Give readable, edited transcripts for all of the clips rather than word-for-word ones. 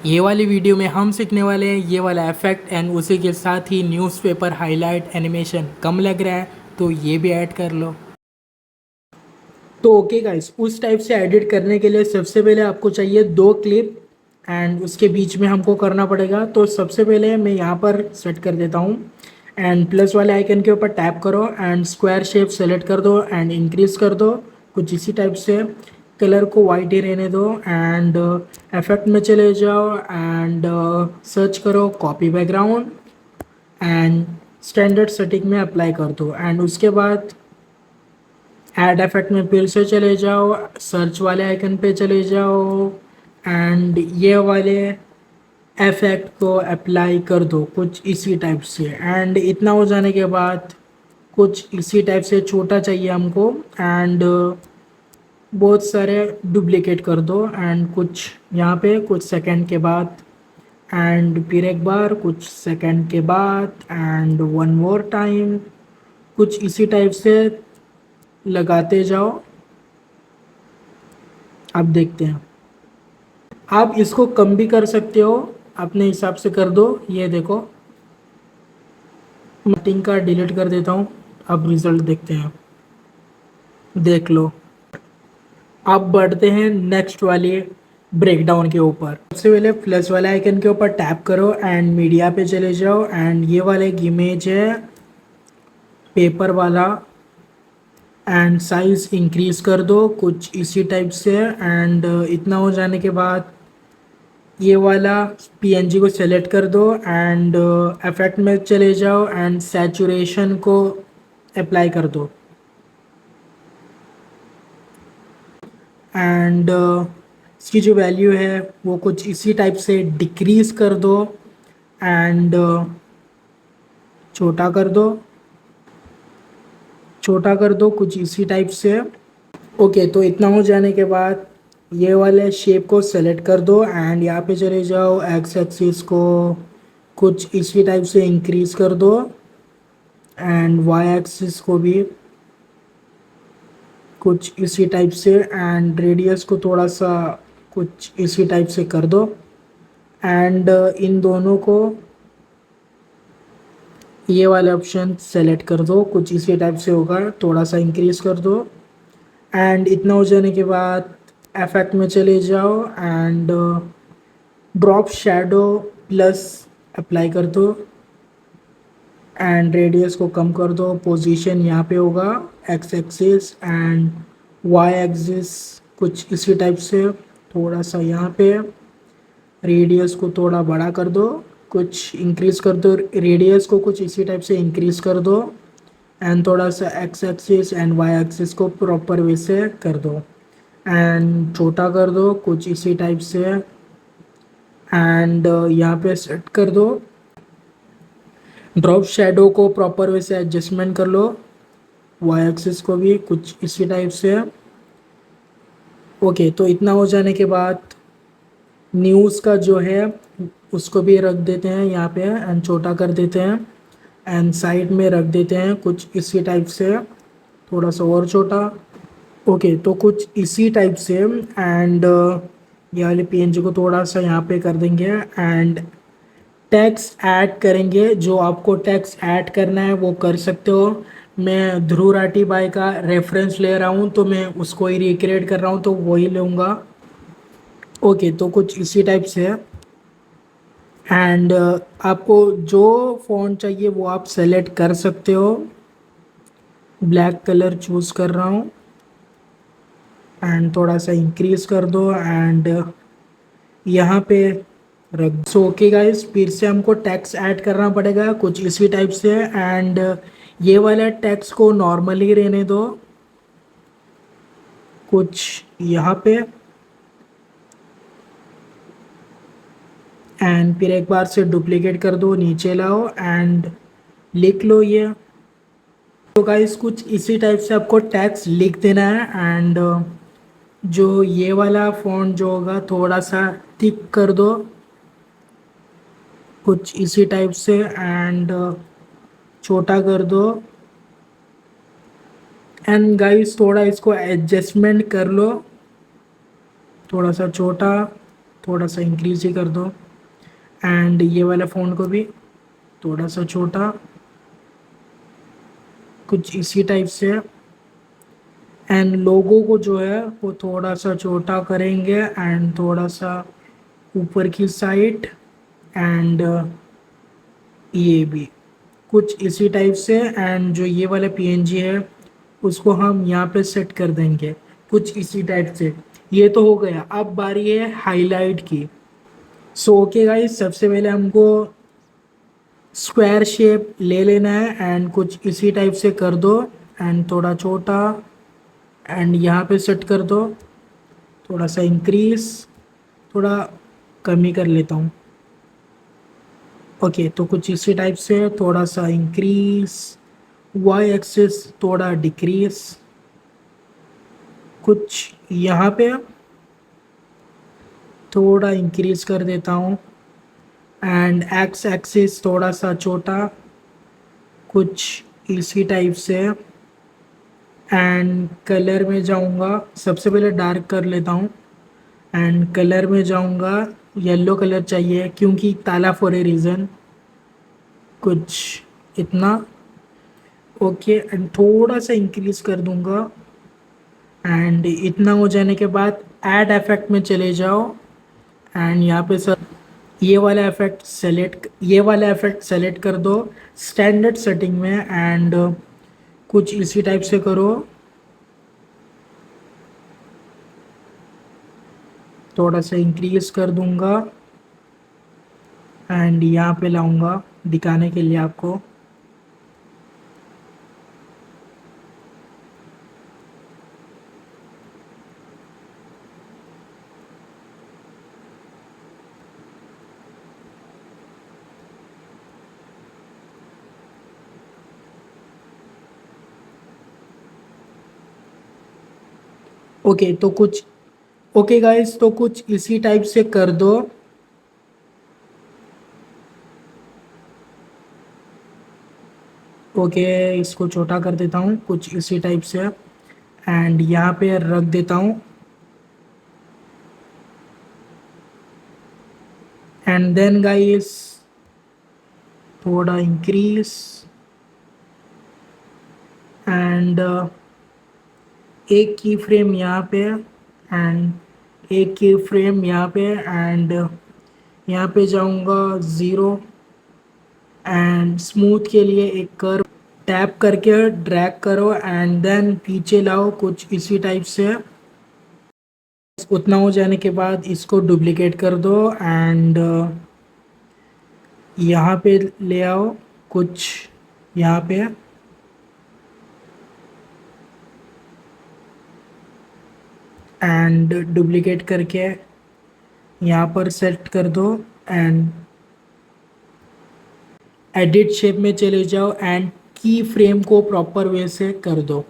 ये वाली वीडियो में हम सीखने वाले हैं ये वाला इफेक्ट एंड उसी के साथ ही न्यूज़पेपर हाईलाइट एनिमेशन कम लग रहा है तो ये भी ऐड कर लो। तो ओके गाइस, उस टाइप से एडिट करने के लिए सबसे पहले आपको चाहिए दो क्लिप एंड उसके बीच में हमको करना पड़ेगा। तो सबसे पहले मैं यहाँ पर सेट कर देता हूँ एंड प्लस वाले आइकन के ऊपर टैप करो एंड स्क्वायर शेप सेलेक्ट कर दो एंड इंक्रीज कर दो कुछ इसी टाइप से। कलर को वाइट ही रहने दो एंड इफेक्ट में चले जाओ एंड सर्च करो copy background and standard setting में अप्लाई कर दो एंड उसके बाद ऐड इफेक्ट में फिर से चले जाओ, सर्च वाले आइकन पे चले जाओ एंड ये वाले इफेक्ट को अप्लाई कर दो कुछ इसी टाइप से। एंड इतना हो जाने के बाद कुछ इसी टाइप से छोटा चाहिए हमको एंड बहुत सारे डुप्लीकेट कर दो एंड कुछ यहाँ पे कुछ सेकंड के बाद एंड फिर एक बार कुछ सेकंड के बाद एंड वन मोर टाइम कुछ इसी टाइप से लगाते जाओ। आप देखते हैं, आप इसको कम भी कर सकते हो, अपने हिसाब से कर दो। ये देखो, मीटिंग का डिलीट कर देता हूँ। अब रिजल्ट देखते हैं, देख लो। अब बढ़ते हैं नेक्स्ट वाली ब्रेकडाउन के ऊपर। सबसे पहले प्लस वाले आइकन के ऊपर टैप करो एंड मीडिया पे चले जाओ एंड ये वाला एक इमेज है पेपर वाला एंड साइज इंक्रीज कर दो कुछ इसी टाइप से। एंड इतना हो जाने के बाद ये वाला पीएनजी को सेलेक्ट कर दो एंड इफेक्ट में चले जाओ एंड सैचुरेशन को अप्लाई कर दो एंड इसकी जो वैल्यू है वो कुछ इसी टाइप से डिक्रीज कर दो एंड छोटा कर दो, छोटा कर दो कुछ इसी टाइप से। ओके, तो इतना हो जाने के बाद ये वाले शेप को सेलेक्ट कर दो एंड यहाँ पे चले जाओ, एक्स एक्सिस को कुछ इसी टाइप से इंक्रीज कर दो एंड वाई एक्सिस को भी कुछ इसी टाइप से एंड रेडियस को थोड़ा सा कुछ इसी टाइप से कर दो एंड इन दोनों को ये वाले ऑप्शन सेलेक्ट कर दो कुछ इसी टाइप से होगा, थोड़ा सा इंक्रीज कर दो एंड इतना हो जाने के बाद इफेक्ट में चले जाओ and drop shadow plus apply कर दो एंड रेडियस को कम कर दो। पोजीशन यहाँ पे होगा X axis and Y axis कुछ इसी टाइप से, थोड़ा सा यहाँ पे रेडियस को थोड़ा बड़ा कर दो, कुछ इंक्रीज कर दो रेडियस को कुछ इसी टाइप से इंक्रीज कर दो एंड थोड़ा सा X axis and Y axis को प्रॉपर वे से कर दो एंड छोटा कर दो कुछ इसी टाइप से एंड यहाँ पे सेट कर दो। ड्रॉप शैडो को प्रॉपर वे से एडजस्टमेंट कर लो, वाई एक्सिस को भी कुछ इसी टाइप से। ओके, तो इतना हो जाने के बाद न्यूज़ का जो है उसको भी रख देते हैं यहाँ पे एंड छोटा कर देते हैं एंड साइड में रख देते हैं कुछ इसी टाइप से, थोड़ा सा और छोटा। ओके, तो कुछ इसी टाइप से एंड ये वाले पीएनजी को थोड़ा सा यहाँ पे कर देंगे एंड टैक्स ऐड करेंगे। जो आपको टैक्स ऐड करना है वो कर सकते हो। मैं ध्रुव राठी बाई का रेफरेंस ले रहा हूँ तो मैं उसको ही रिक्रिएट कर रहा हूँ तो वही लूँगा। ओके, तो कुछ इसी टाइप से एंड आपको जो फ़ॉन्ट चाहिए वो आप सेलेक्ट कर सकते हो। ब्लैक कलर चूज़ कर रहा हूँ एंड थोड़ा सा इंक्रीज कर दो एंड यहाँ पे रख। सो ओके गाइस, फिर से हमको टैक्स ऐड करना पड़ेगा कुछ इसी टाइप से एंड ये वाला टैक्स को नॉर्मली रहने दो कुछ यहाँ पे एंड फिर एक बार से डुप्लीकेट कर दो, नीचे लाओ एंड लिख लो ये। तो गाइस कुछ इसी टाइप से आपको टैक्स लिख देना है एंड जो ये वाला फॉन्ट जो होगा थोड़ा सा थिक कर दो कुछ इसी टाइप से एंड छोटा कर दो एंड गाइस थोड़ा इसको एडजस्टमेंट कर लो, थोड़ा सा छोटा थोड़ा सा इंक्रीज ही कर दो। एंड ये वाला फ़ॉन्ट को भी थोड़ा सा छोटा, कुछ इसी टाइप से। एंड लोगो को जो है वो थोड़ा सा छोटा करेंगे एंड थोड़ा सा ऊपर की साइड। एंड ये भी कुछ इसी टाइप से। एंड जो ये वाला पीएनजी है उसको हम यहाँ पे सेट कर देंगे कुछ इसी टाइप से। ये तो हो गया, अब बारी है हाईलाइट की। सो ओके गाइस, सबसे पहले हमको स्क्वायर शेप ले लेना है एंड कुछ इसी टाइप से कर दो। एंड थोड़ा छोटा एंड यहाँ पे सेट कर दो। थोड़ा सा इंक्रीज, थोड़ा कम ही कर लेता हूँ। ओके, तो कुछ इसी टाइप से थोड़ा सा इंक्रीज, वाई एक्सिस थोड़ा डिक्रीज, कुछ यहाँ पे थोड़ा इंक्रीज कर देता हूँ। एंड एक्स एक्सिस थोड़ा सा छोटा, कुछ इसी टाइप से। एंड कलर में जाऊँगा, सबसे पहले डार्क कर लेता हूँ। एंड कलर में जाऊँगा, येलो कलर चाहिए क्योंकि ताला फॉर ए रीज़न, कुछ इतना। ओके, एंड थोड़ा सा इंक्रीज कर दूँगा। एंड इतना हो जाने के बाद ऐड इफेक्ट में चले जाओ। एंड यहाँ पे सर ये वाला इफेक्ट सेलेक्ट कर दो स्टैंडर्ड सेटिंग में। एंड कुछ इसी टाइप से करो, थोड़ा सा इंक्रीज कर दूंगा। एंड यहाँ पे लाऊंगा दिखाने के लिए आपको। ओके तो कुछ ओके गाइस, तो कुछ इसी टाइप से कर दो। ओके, इसको छोटा कर देता हूँ कुछ इसी टाइप से। एंड यहाँ पे रख देता हूँ। एंड देन गाइस थोड़ा इंक्रीज। एंड एक की फ्रेम यहाँ पे एंड एक की फ्रेम यहाँ पे। एंड यहाँ पे जाऊँगा ज़ीरो। एंड स्मूथ के लिए एक कर्व टैप करके ड्रैग करो एंड देन पीछे लाओ कुछ इसी टाइप से। उतना हो जाने के बाद इसको डुप्लीकेट कर दो। एंड यहाँ पे ले आओ कुछ यहाँ पे। एंड डुप्लीकेट करके यहाँ पर सेट कर दो। एंड एडिट शेप में चले जाओ एंड की फ्रेम को प्रॉपर वे से कर दो।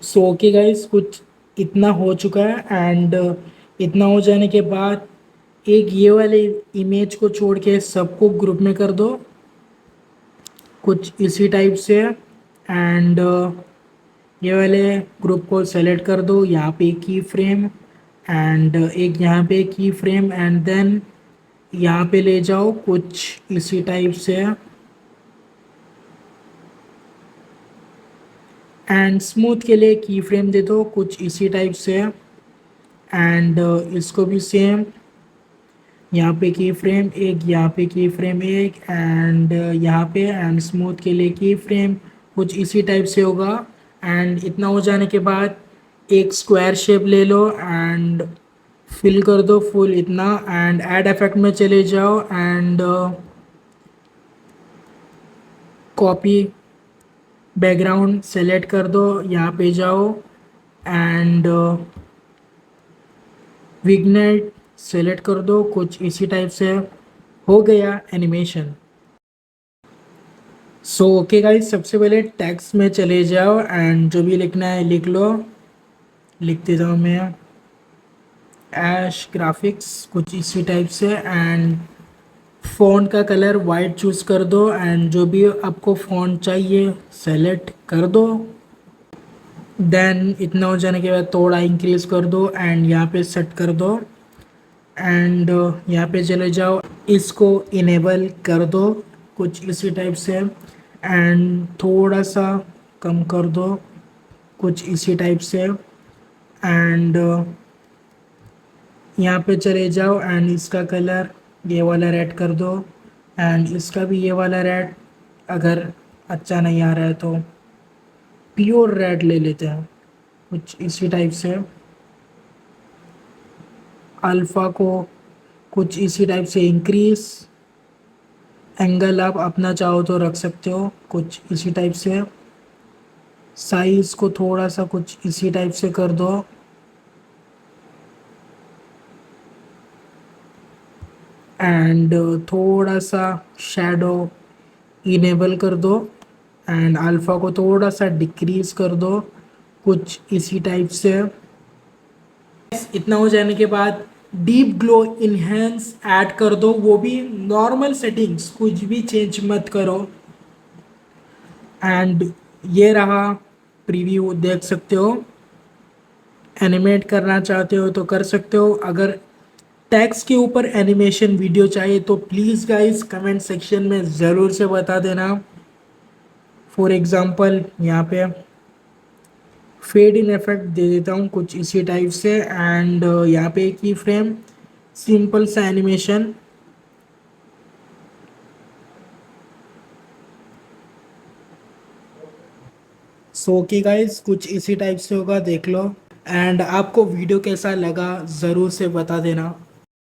सो ओके गाइस, कुछ इतना हो चुका है। एंड इतना हो जाने के बाद एक ये वाले इमेज को छोड़ के सबको ग्रुप में कर दो कुछ इसी टाइप से। एंड ये वाले ग्रुप को सेलेक्ट कर दो, यहाँ पे एक की फ्रेम एंड एक यहाँ पे की फ्रेम। एंड देन यहाँ पे ले जाओ कुछ इसी टाइप से। एंड स्मूथ के लिए की फ्रेम दे दो कुछ इसी टाइप से। एंड इसको भी सेम, यहाँ पे की फ्रेम एक, यहाँ पे की फ्रेम एक। एंड यहाँ पे एंड स्मूथ के लिए की फ्रेम कुछ इसी टाइप से होगा। एंड इतना हो जाने के बाद एक स्क्वायर शेप ले लो एंड फिल कर दो फुल इतना। एंड ऐड इफेक्ट में चले जाओ एंड कॉपी बैकग्राउंड सेलेक्ट कर दो, यहाँ पे जाओ एंड विग्नेट सेलेक्ट कर दो कुछ इसी टाइप से। हो गया एनिमेशन। सो ओके गाइस, सबसे पहले टेक्स्ट में चले जाओ एंड जो भी लिखना है लिख लो। लिख देता हूँ मैं ऐश ग्राफिक्स कुछ इसी टाइप से। एंड फ़ॉन्ट का कलर वाइट चूज़ कर दो एंड जो भी आपको फ़ॉन्ट चाहिए सेलेक्ट कर दो। देन इतना हो जाने के बाद थोड़ा इंक्रीज़ कर दो एंड यहाँ पे सेट कर दो। एंड यहाँ पे चले जाओ, इसको इनेबल कर दो कुछ इसी टाइप से, एंड थोड़ा सा कम कर दो कुछ इसी टाइप से, एंड यहाँ पे चले जाओ एंड इसका कलर ये वाला रेड कर दो, एंड इसका भी ये वाला रेड। अगर अच्छा नहीं आ रहा है तो प्योर रेड ले लेते हैं कुछ इसी टाइप से। अल्फ़ा को कुछ इसी टाइप से इंक्रीज, एंगल आप अपना चाहो तो रख सकते हो कुछ इसी टाइप से। साइज़ को थोड़ा सा कुछ इसी टाइप से कर दो, एंड थोड़ा सा शैडो इनेबल कर दो, एंड अल्फ़ा को थोड़ा सा डिक्रीज कर दो कुछ इसी टाइप से। इतना हो जाने के बाद डीप ग्लो इन्हेंस ऐड कर दो, वो भी नॉर्मल सेटिंग्स, कुछ भी चेंज मत करो। एंड ये रहा प्रीव्यू, देख सकते हो। एनिमेट करना चाहते हो तो कर सकते हो। अगर टैक्स के ऊपर एनिमेशन वीडियो चाहिए तो प्लीज़ गाइस कमेंट सेक्शन में ज़रूर से बता देना। फॉर एग्ज़ाम्पल यहाँ पे फेड इन इफेक्ट दे देता हूँ कुछ इसी टाइप से, एंड यहाँ पे की फ्रेम सिंपल सा एनिमेशन। सो कि गाइस कुछ इसी टाइप से होगा, देख लो। एंड आपको वीडियो कैसा लगा ज़रूर से बता देना।